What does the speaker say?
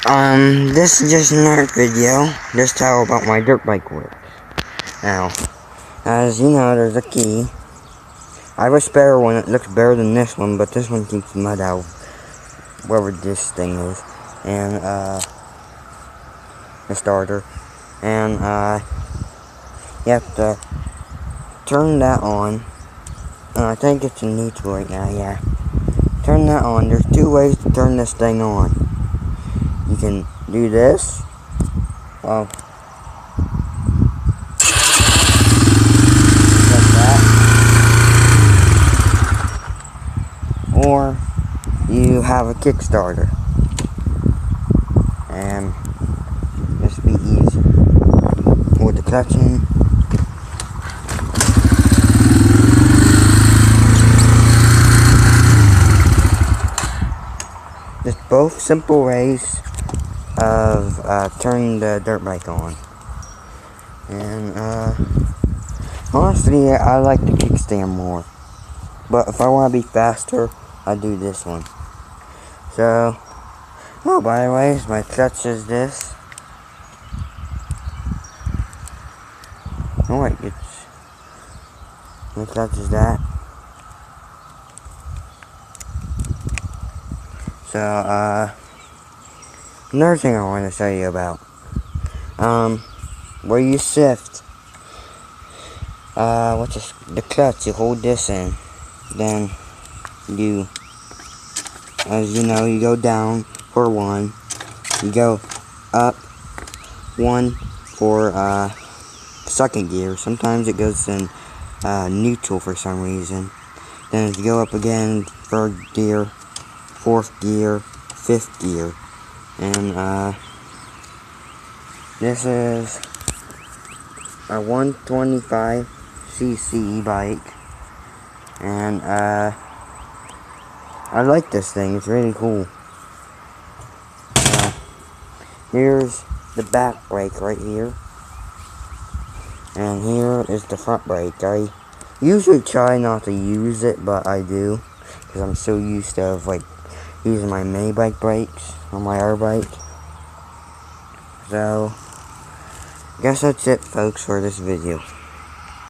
This is just another video, just tell about my dirt bike works. Now, as you know, there's a key. I have a spare one that looks better than this one, but this one keeps mud out, wherever this thing is, and, the starter, and, you have to turn that on. I think it's in neutral right now, yeah. Turn that on. There's two ways to turn this thing on. You can do this. Well, like that. Or you have a Kickstarter. And this be easy. With the clutch in. Just both simple ways of turning the dirt bike on. And honestly, I like the kickstand more. But if I want to be faster, I do this one. So, oh, by the way, my clutch is this. Oh wait, my clutch is that. So, another thing I want to tell you about. Where you shift, the clutch, you hold this in. Then, as you know, you go down for one. You go up one for, second gear. Sometimes it goes in, neutral for some reason. Then as you go up again, third gear, fourth gear, fifth gear, and this is a 125cc bike, and I like this thing. It's really cool. Here's the back brake right here, and here is the front brake. I usually try not to use it, but I do, because I'm so used to using my mini bike brakes on my air bike. So, I guess that's it, folks, for this video.